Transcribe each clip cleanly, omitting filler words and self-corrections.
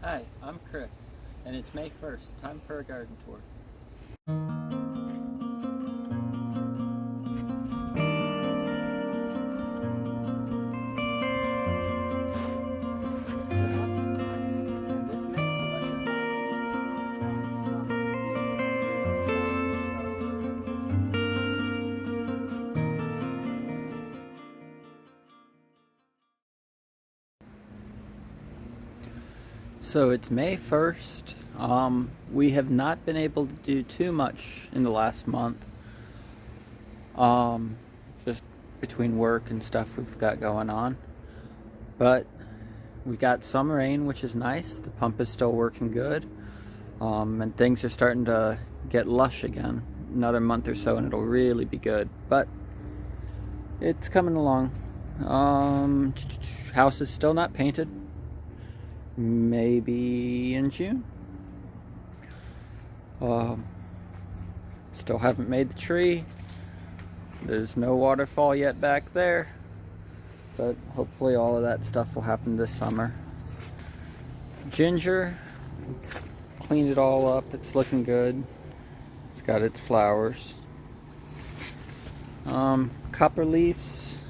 Hi, I'm Chris, and it's May 1st, time for a garden tour. So it's May 1st. We have not been able to do too much in the last month. Just between work and stuff we've got going on. But we got some rain, which is nice. The pump is still working good. And things are starting to get lush again. Another month or so and it'll really be good. But it's coming along. House is still not painted. Maybe in June. Still haven't made the tree. There's no waterfall yet back there, but hopefully all of that stuff will happen this summer. Ginger, cleaned it all up. It's looking good. It's got its flowers. Copper leaves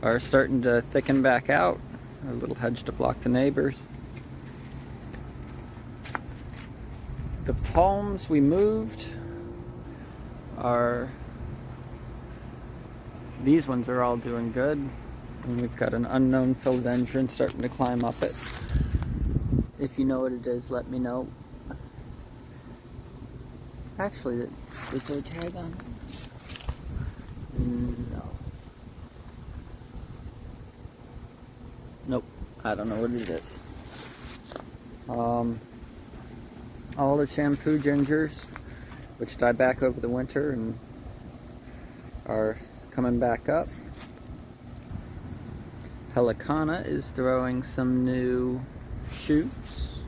are starting to thicken back out. A little hedge to block the neighbors. The palms we moved are, these ones are all doing good. And we've got an unknown philodendron starting to climb up it. If you know what it is, let me know. Actually, is there a tag on it? No. Nope, I don't know what it is. All the shampoo gingers, which died back over the winter and are coming back up. Helicana is throwing some new shoots,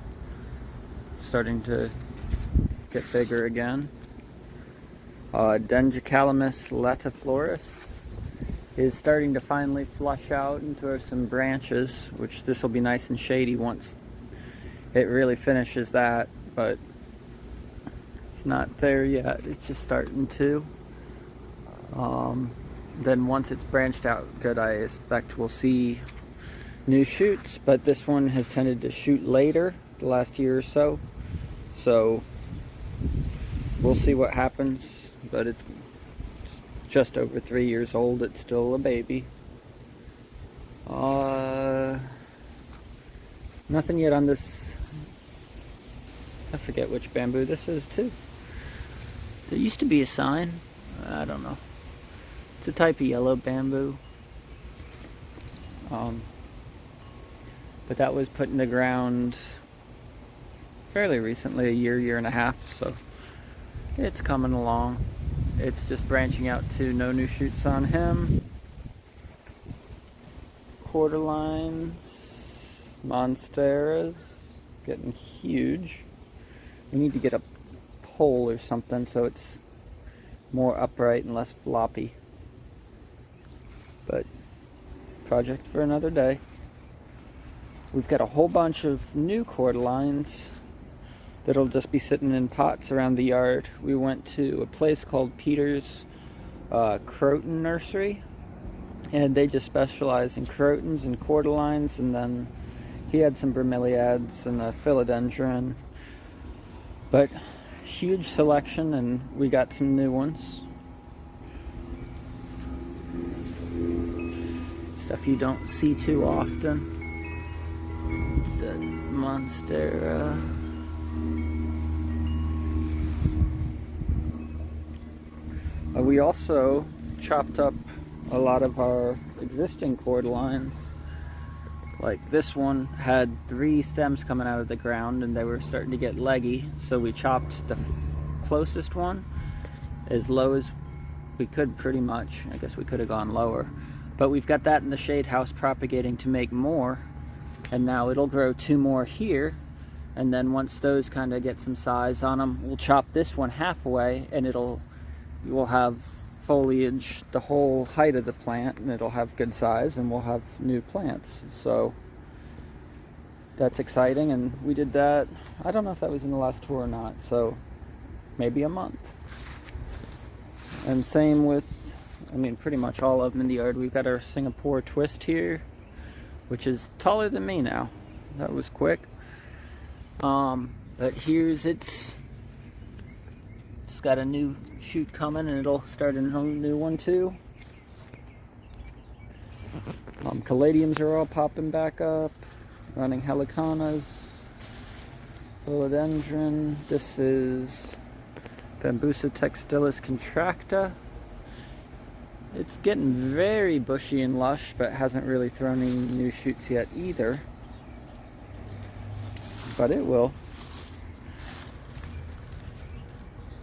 starting to get bigger again. Dendrocalamus latiflorus is starting to finally flush out into some branches, which this will be nice and shady once it really finishes that, but it's not there yet. It's just starting to. Then once it's branched out good, I expect we'll see new shoots, but this one has tended to shoot later the last year or so, so we'll see what happens. But it's just over 3 years old. It's still a baby. Nothing yet on this. I forget which bamboo this is too. There used to be a sign. I don't know. It's a type of yellow bamboo. But that was put in the ground fairly recently, a year and a half, so it's coming along. It's just branching out to no new shoots on him. Quarter lines, monsteras, getting huge. We need to get a pole or something so it's more upright and less floppy. But project for another day. We've got a whole bunch of new quarter lines that'll just be sitting in pots around the yard. We went to a place called Peter's Croton Nursery, and they just specialize in crotons and quarter lines, and then he had some bromeliads and a philodendron. But huge selection, and we got some new ones. Stuff you don't see too often. It's the monstera. We also chopped up a lot of our existing cord lines. Like this one had 3 stems coming out of the ground and they were starting to get leggy, so we chopped the closest one as low as we could, pretty much. I guess we could have gone lower, but we've got that in the shade house propagating to make more, and now it'll grow 2 more here, and then once those kind of get some size on them, we'll chop this one half away, and we'll have foliage the whole height of the plant, and it'll have good size, and we'll have new plants. So that's exciting, and we did that, I don't know if that was in the last tour or not, so maybe a month. And same with, I mean, pretty much all of them in the yard. We've got our Singapore twist here, which is taller than me now. That was quick. But here's it's got a new shoot coming, and it'll start a new one too. Caladiums are all popping back up. Running helicanas, philodendron. This is Bambusa textilis contracta. It's getting very bushy and lush, but hasn't really thrown any new shoots yet either. But it will.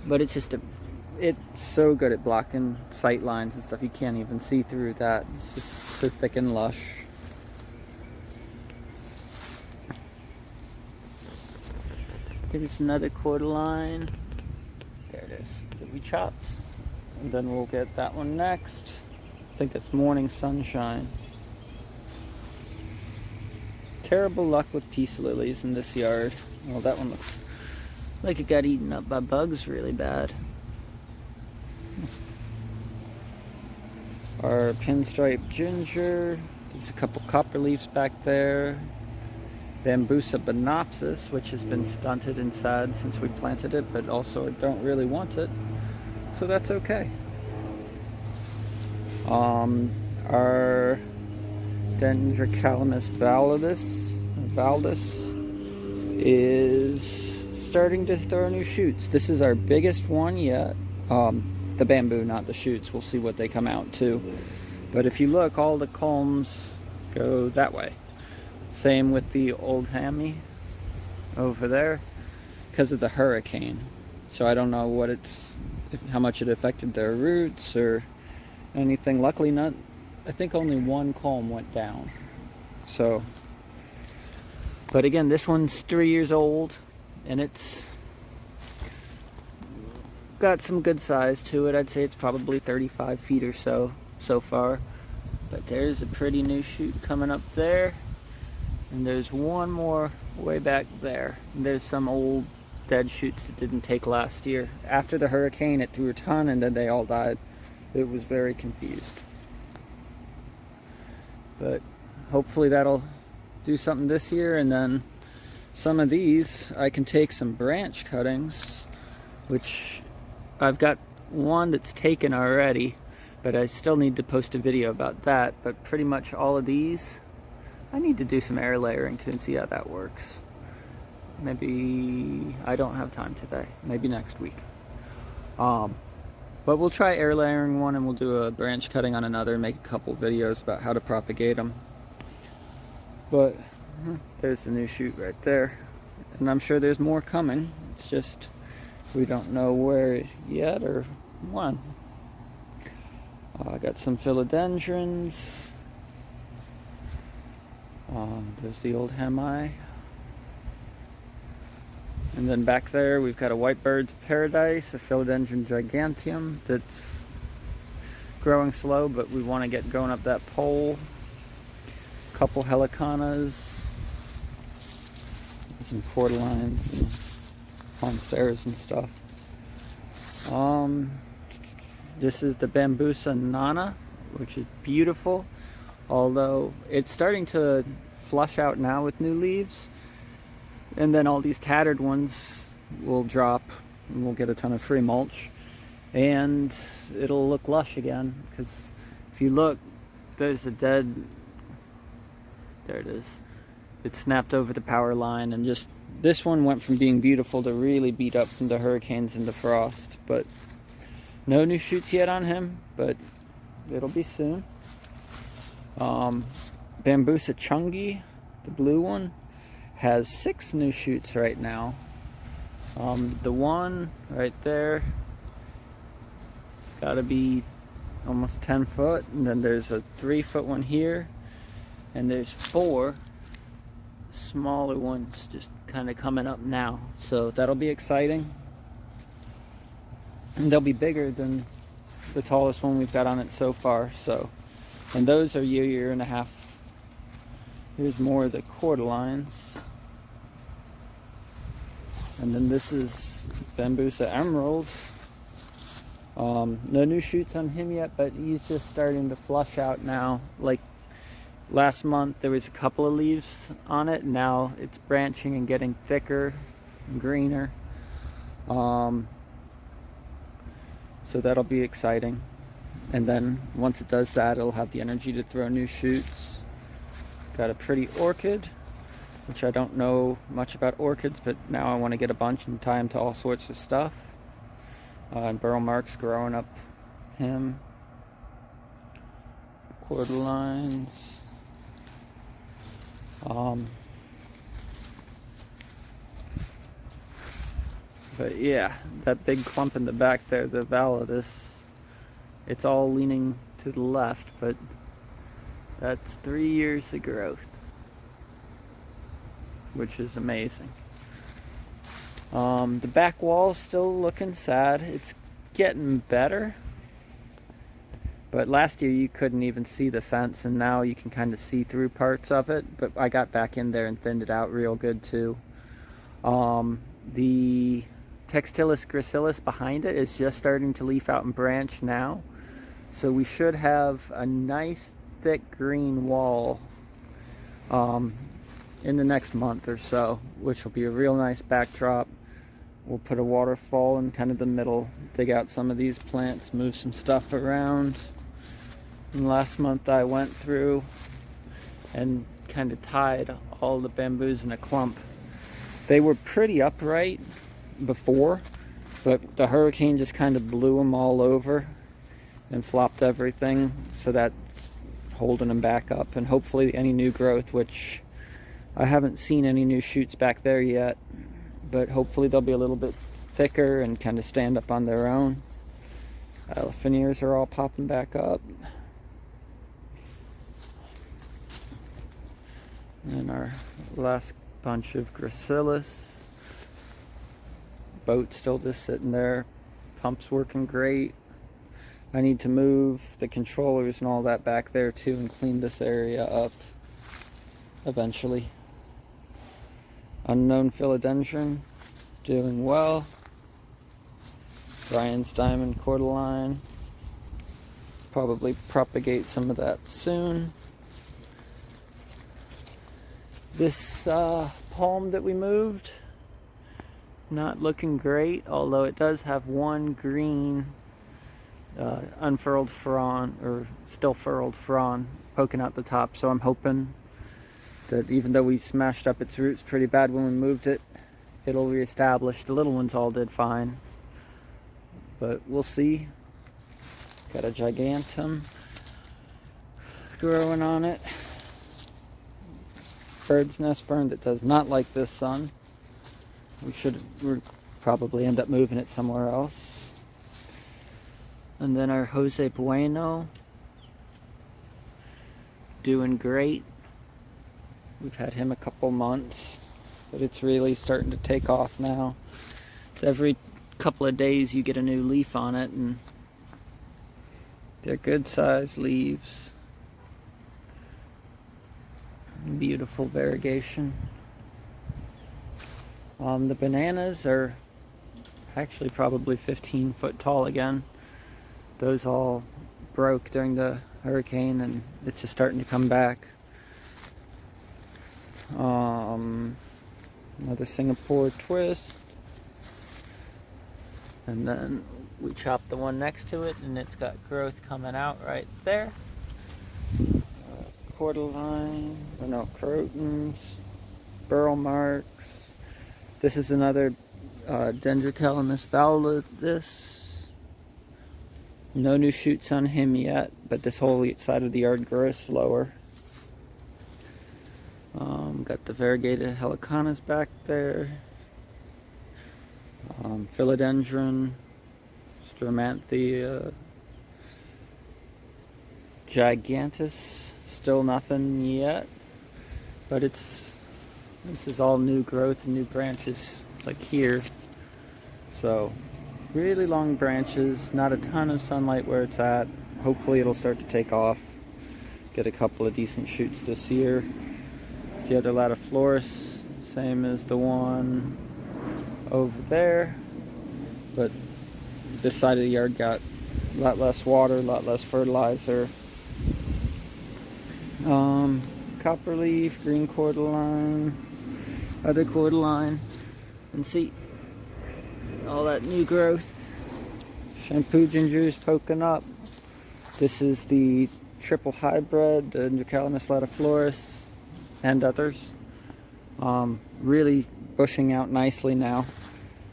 But it's just it's so good at blocking sight lines and stuff. You can't even see through that. It's just so thick and lush. Here's another cordyline. There it is, that we chopped. And then we'll get that one next. I think it's morning sunshine. Terrible luck with peace lilies in this yard. Well, that one looks like it got eaten up by bugs really bad. Our pinstripe ginger. There's a couple copper leaves back there. Bambusa binopsis, which has been stunted inside since we planted it, but also I don't really want it, so that's okay. Our Dendrocalamus valdis is starting to throw new shoots. This is our biggest one yet. The bamboo, not the shoots. We'll see what they come out to. But if you look, all the culms go that way. Same with the old hammy over there because of the hurricane. So I don't know how much it affected their roots or anything. Luckily not, I think only one culm went down. So, but again, this one's 3 years old and it's got some good size to it. I'd say it's probably 35 feet or so far. But there's a pretty new shoot coming up there. And there's one more way back there. And there's some old dead shoots that didn't take last year. After the hurricane, it threw a ton and then they all died. It was very confused. But hopefully that'll do something this year. And then some of these, I can take some branch cuttings, which I've got one that's taken already, but I still need to post a video about that. But pretty much all of these, I need to do some air layering too and see how that works. Maybe I don't have time today. Maybe next week. But we'll try air layering one and we'll do a branch cutting on another and make a couple videos about how to propagate them. But there's the new shoot right there. And I'm sure there's more coming. It's just we don't know where yet or when. I got some philodendrons. There's the old hemi. And then back there we've got a white bird's paradise, a philodendron giganteum that's growing slow, but we want to get going up that pole. A couple helicanas, some cordylines and monsteras and stuff. This is the Bambusa nana, which is beautiful, although it's starting to flush out now with new leaves, and then all these tattered ones will drop and we'll get a ton of free mulch and it'll look lush again. Because if you look, there's a dead, there it is, it snapped over the power line, and just this one went from being beautiful to really beat up from the hurricanes and the frost. But no new shoots yet on him, but it'll be soon. Bambusa chungi, the blue one, has 6 new shoots right now. The one right there, it's got to be almost 10 foot, and then there's a 3-foot one here, and there's 4 smaller ones just kind of coming up now. So that'll be exciting, and they'll be bigger than the tallest one we've got on it so far. So, and those are year and a half. Here's more of the cordylines. And then this is Bambusa Emerald. No new shoots on him yet, but he's just starting to flush out now. Like last month there was a couple of leaves on it. Now it's branching and getting thicker and greener. So that'll be exciting. And then once it does that, it'll have the energy to throw new shoots. Got a pretty orchid, which I don't know much about orchids, but now I want to get a bunch and tie them to all sorts of stuff. And Burl Mark's growing up him. Cordylines. But yeah, that big clump in the back there, the Validus, it's all leaning to the left, but that's 3 years of growth, which is amazing. The back wall's still looking sad. It's getting better, but last year you couldn't even see the fence, and now you can kind of see through parts of it. But I got back in there and thinned it out real good too. The Textilis gracilis behind it is just starting to leaf out and branch now, so we should have a nice thick green wall in the next month or so, which will be a real nice backdrop. We'll put a waterfall in kind of the middle, dig out some of these plants, move some stuff around. And last month I went through and kind of tied all the bamboos in a clump. They were pretty upright before, but the hurricane just kind of blew them all over and flopped everything, so that's holding them back up. And hopefully any new growth, which I haven't seen any new shoots back there yet, but hopefully they'll be a little bit thicker and kind of stand up on their own. Alaphaneers are all popping back up. And our last bunch of gracilis. Boat still just sitting there. Pump's working great. I need to move the controllers and all that back there too and clean this area up eventually. Unknown philodendron, doing well. Brian's diamond cordyline. Probably propagate some of that soon. This palm that we moved, not looking great, although it does have one green unfurled frond, or still furled frond, poking out the top. So I'm hoping that even though we smashed up its roots pretty bad when we moved it, it'll reestablish. The little ones all did fine, but we'll see. Got a gigantum growing on it. Bird's nest fern that does not like this sun. We'll probably end up moving it somewhere else. And then our Jose Bueno, doing great. We've had him a couple months, but it's really starting to take off now. It's every couple of days you get a new leaf on it, and they're good sized leaves. Beautiful variegation. The bananas are actually probably 15 foot tall again. Those all broke during the hurricane, and it's just starting to come back. Another Singapore twist. And then we chopped the one next to it, and it's got growth coming out right there. Cordyline, or no, crotons, burl marks. This is another Dendrocalamus validus. No new shoots on him yet, but this whole side of the yard grows slower. Got the variegated helicanus back there. Philodendron, Stromanthia, gigantus. Still nothing yet, but this is all new growth and new branches like here. So really long branches, not a ton of sunlight where it's at. Hopefully it'll start to take off, get a couple of decent shoots this year. It's the other Latifloris, same as the one over there, but this side of the yard got a lot less water, a lot less fertilizer. Copperleaf, green cordyline, other cordyline, and see all that new growth. Shampoo ginger's poking up. This is the triple hybrid, the Nucalamus latifloris, and others. Really bushing out nicely now.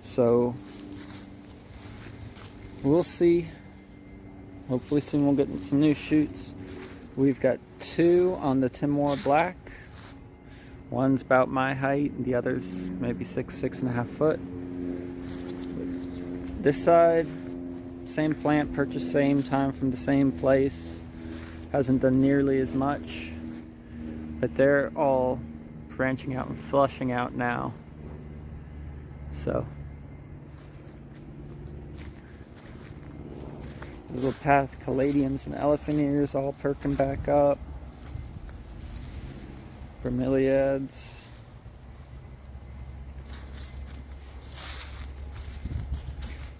So we'll see. Hopefully soon we'll get some new shoots. We've got 2 on the Timor Black. One's about my height, and the other's maybe 6.5 foot. This side, same plant, purchased same time from the same place. Hasn't done nearly as much, but they're all branching out and flushing out now. So little path caladiums and elephant ears all perking back up. Bromeliads.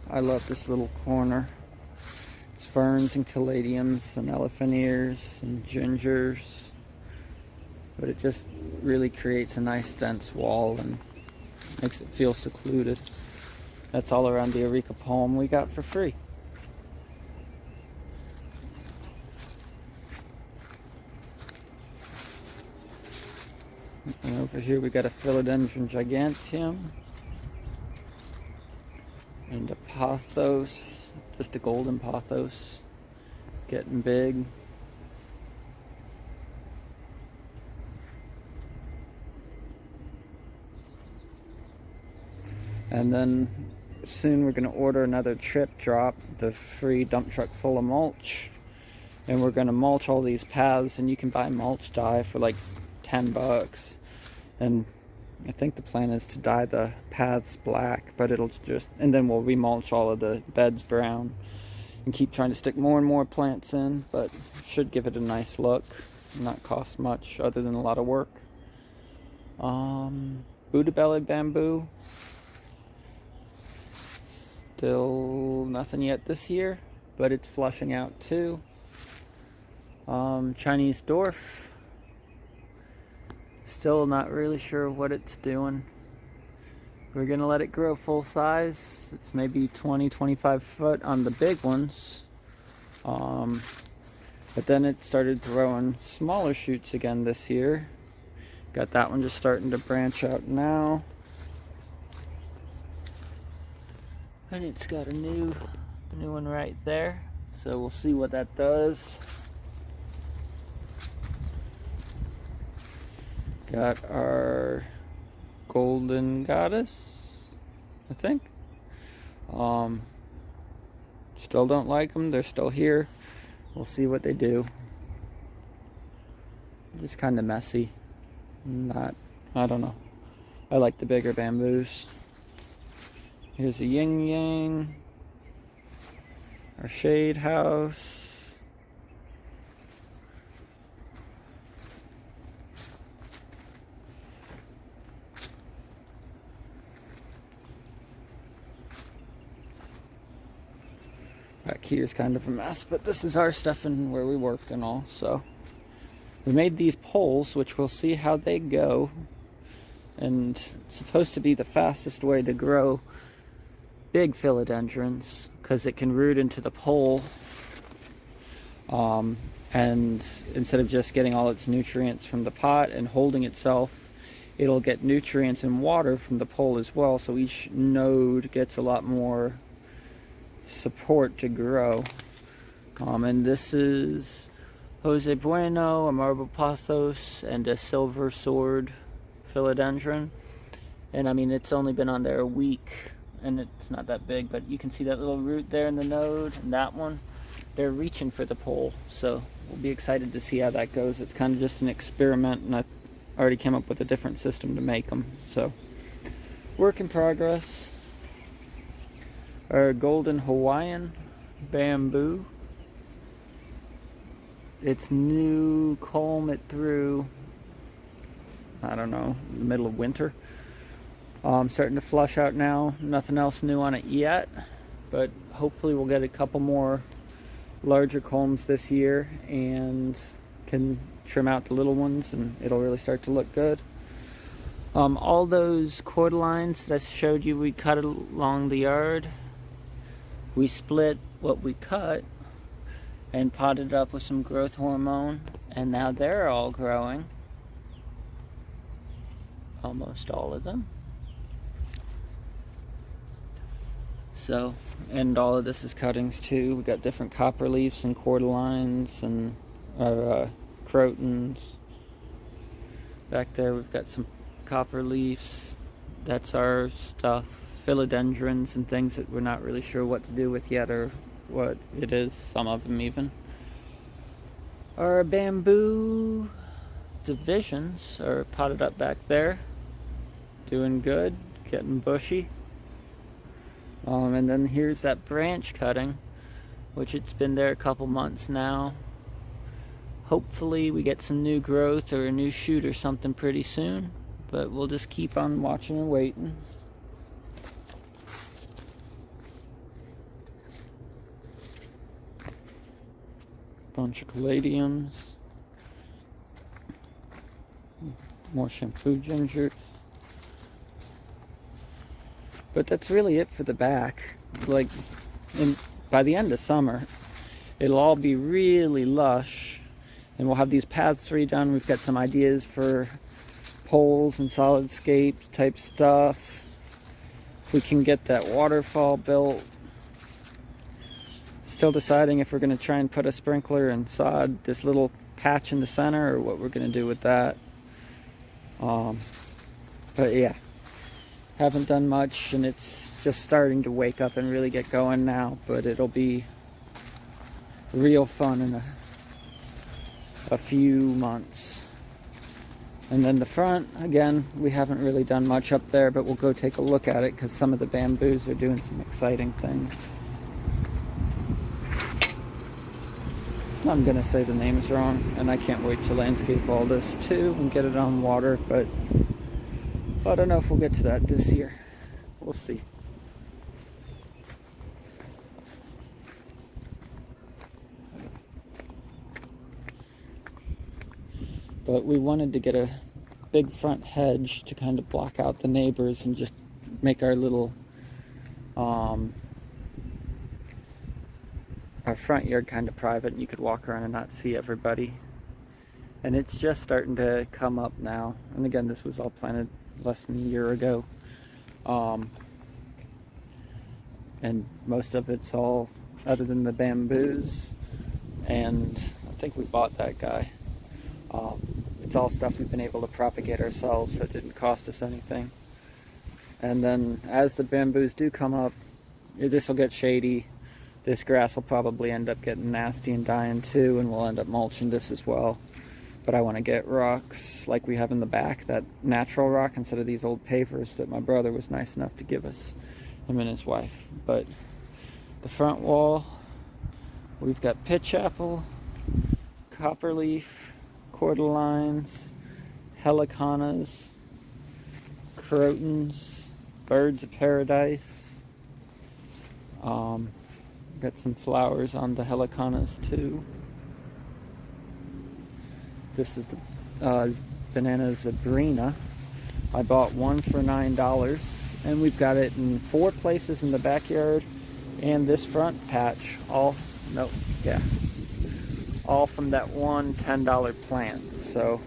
I love this little corner. It's ferns and caladiums and elephant ears and gingers. But it just really creates a nice dense wall and makes it feel secluded. That's all around the Areca palm we got for free. And over here we got a Philodendron giganteum and a pothos, just a golden pothos, getting big. And then soon we're going to order another trip drop, the free dump truck full of mulch, and we're going to mulch all these paths, and you can buy mulch dye for like $10. And I think the plan is to dye the paths black, but it'll just, and then we'll remulch all of the beds brown and keep trying to stick more and more plants in, but should give it a nice look and not cost much other than a lot of work. Buddha belly bamboo, still nothing yet this year, but it's flushing out too. Chinese dwarf, still not really sure what it's doing. We're gonna let it grow full size. It's maybe 20-25 foot on the big ones, but then it started throwing smaller shoots again this year. Got that one just starting to branch out now, and it's got a new one right there, so we'll see what that does. Got our golden goddess, I think. Still don't like them. They're still here. We'll see what they do. Just kind of messy. I don't know. I like the bigger bamboos. Here's a yin yang. Our shade house. Back here's kind of a mess, but this is our stuff and where we work and all. So we made these poles, which we'll see how they go. And it's supposed to be the fastest way to grow big philodendrons, because it can root into the pole. And instead of just getting all its nutrients from the pot and holding itself, it'll get nutrients and water from the pole as well. So each node gets a lot more support to grow. And this is Jose Bueno, a marble pothos, and a silver sword philodendron. And I mean, it's only been on there a week and it's not that big, but you can see that little root there in the node, and that one, they're reaching for the pole. So we'll be excited to see how that goes. It's kind of just an experiment, and I already came up with a different system to make them. So work in progress. Our golden Hawaiian bamboo. It's new culm it through, I don't know, the middle of winter. Starting to flush out now. Nothing else new on it yet, but hopefully we'll get a couple more larger culms this year and can trim out the little ones, and it'll really start to look good. All those cordylines that I showed you we cut along the yard, we split what we cut and potted up with some growth hormone, and now they're all growing. Almost all of them. So, and all of this is cuttings too. We got different copper leaves and cordylines and crotons. Back there we've got some copper leaves. That's our stuff. Philodendrons and things that we're not really sure what to do with yet, or what it is, some of them even. Our bamboo divisions are potted up back there. Doing good, getting bushy. And then here's that branch cutting, which it's been there a couple months now. Hopefully we get some new growth or a new shoot or something pretty soon, but we'll just keep on watching and waiting. Bunch of caladiums. More shampoo gingers. But that's really it for the back. Like, by the end of summer, it'll all be really lush, and we'll have these paths redone. We've got some ideas for poles and solid scape type stuff. If we can get that waterfall built. Still deciding if we're going to try and put a sprinkler and sod this little patch in the center, or what we're going to do with that. But yeah. Haven't done much, and it's just starting to wake up and really get going now, but it'll be real fun in a few months. And then the front, again, we haven't really done much up there, but we'll go take a look at it because some of the bamboos are doing some exciting things. I'm gonna say the names wrong, and I can't wait to landscape all this too and get it on water, but I don't know if we'll get to that this year. We'll see. But we wanted to get a big front hedge to kind of block out the neighbors and just make our little our front yard kind of private, and you could walk around and not see everybody. And it's just starting to come up now. And again, this was all planted less than a year ago, and most of it's all, other than the bamboos, and I think we bought that guy. It's all stuff we've been able to propagate ourselves, so it didn't cost us anything. And then as the bamboos do come up, this will get shady. This grass will probably end up getting nasty and dying too, and we'll end up mulching this as well. But I want to get rocks like we have in the back, that natural rock, instead of these old pavers that my brother was nice enough to give us, him and his wife. But the front wall, we've got pitch apple, copperleaf, cordylines, helicanas, crotons, birds of paradise. Got some flowers on the helicanas too. This is the banana Zabrina. I bought one for $9, and we've got it in 4 places in the backyard and this front patch. All from that one $10 plant. So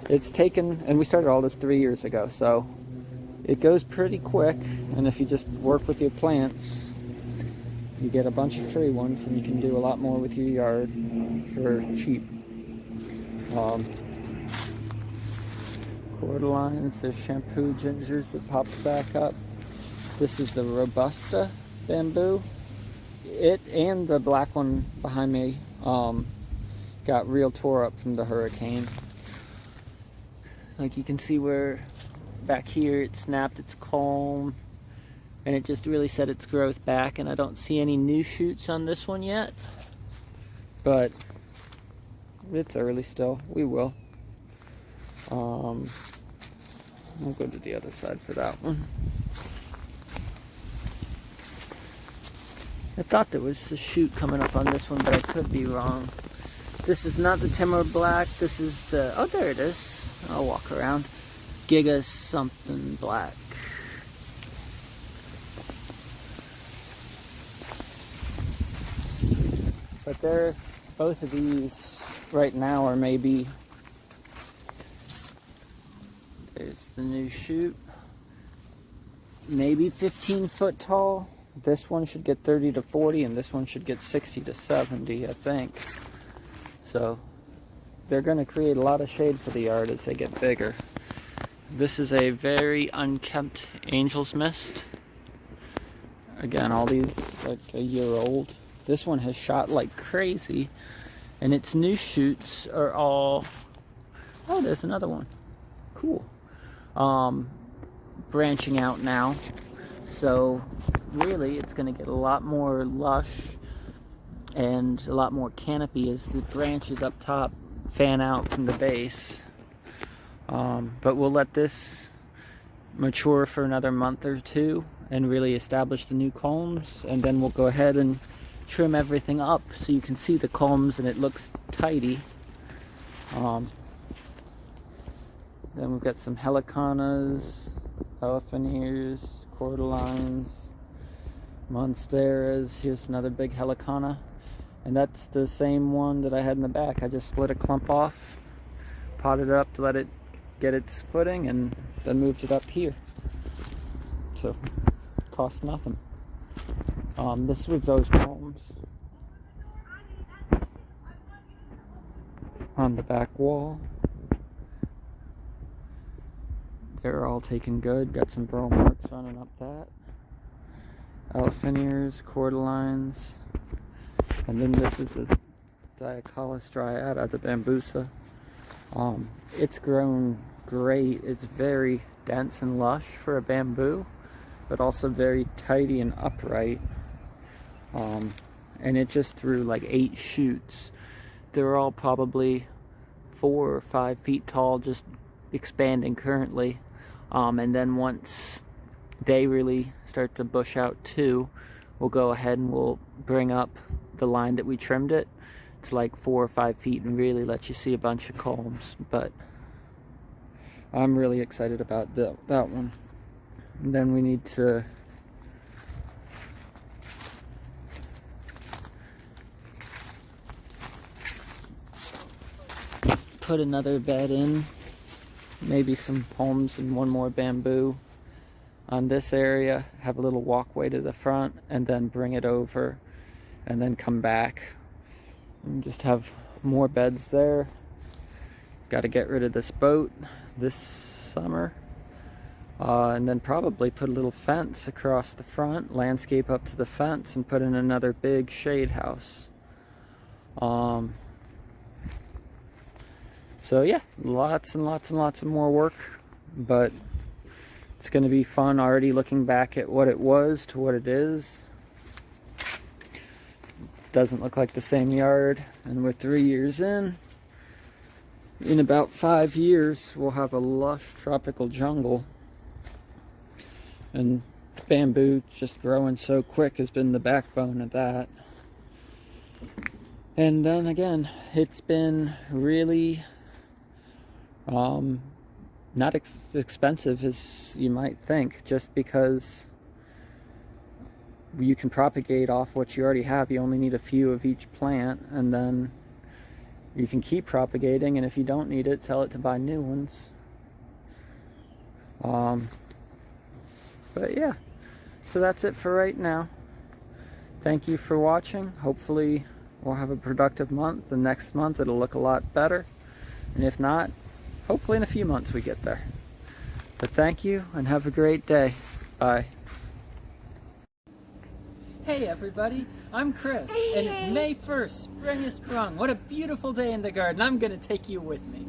it's taken, and we started all this 3 years ago, so it goes pretty quick. And if you just work with your plants, you get a bunch of free ones, and you can do a lot more with your yard for cheap. Cordylines, there's shampoo gingers that pops back up. This is the Robusta bamboo. It and the black one behind me got real tore up from the hurricane. Like you can see where back here it snapped its culm, and it just really set its growth back, and I don't see any new shoots on this one yet, but it's early still. We will. We'll go to the other side for that one. I thought there was a shoot coming up on this one, but I could be wrong. This is not the Timber Black. This is the... Oh, there it is. I'll walk around. Giga something black. But they're... Both of these right now are maybe... There's the new shoot. Maybe 15 foot tall. This one should get 30 to 40, and this one should get 60 to 70, I think. So they're going to create a lot of shade for the yard as they get bigger. This is a very unkempt Angel's Mist. Again, all these like a year old. This one has shot like crazy, and its new shoots are all... Oh, there's another one. Cool. Branching out now. So really it's going to get a lot more lush and a lot more canopy as the branches up top fan out from the base. But we'll let this mature for another month or two and really establish the new culms, and then we'll go ahead and trim everything up so you can see the culms and it looks tidy. Then we've got some heliconas, elephant ears, cordylines, monsteras. Here's another big helicona, and that's the same one that I had in the back. I just split a clump off, potted it up to let it get its footing, and then moved it up here. So cost nothing. This was those culms on the back wall. They're all taken good. Got some burl marks running up that. Elephant ears, cordylines. And then this is the Diacolus striata, the bambusa. It's grown great. It's very dense and lush for a bamboo, but also very tidy and upright. And it just threw like 8 shoots. They're all probably 4 or 5 feet tall, just expanding currently. And then once they really start to bush out too, we'll go ahead and we'll bring up the line that we trimmed it to like 4 or 5 feet and really let you see a bunch of culms. But I'm really excited about that one. And then we need to put another bed in, maybe some palms and one more bamboo on this area, have a little walkway to the front, and then bring it over and then come back and just have more beds there. Got to get rid of this boat this summer, and then probably put a little fence across the front, landscape up to the fence, and put in another big shade house. So yeah, lots and lots and lots of more work, but it's going to be fun already looking back at what it was to what it is. Doesn't look like the same yard, and we're 3 years in. In about 5 years, we'll have a lush tropical jungle. And bamboo just growing so quick has been the backbone of that. And then again, it's been really not expensive as you might think, just because you can propagate off what you already have. You only need a few of each plant, and then you can keep propagating, and if you don't need it, sell it to buy new ones. But yeah, so that's it for right now. Thank you for watching. Hopefully we'll have a productive month. The next month it'll look a lot better, and if not, hopefully in a few months we get there. But thank you, and have a great day. Bye. Hey everybody, I'm Chris, and it's May 1st, spring has sprung. What a beautiful day in the garden. I'm gonna take you with me.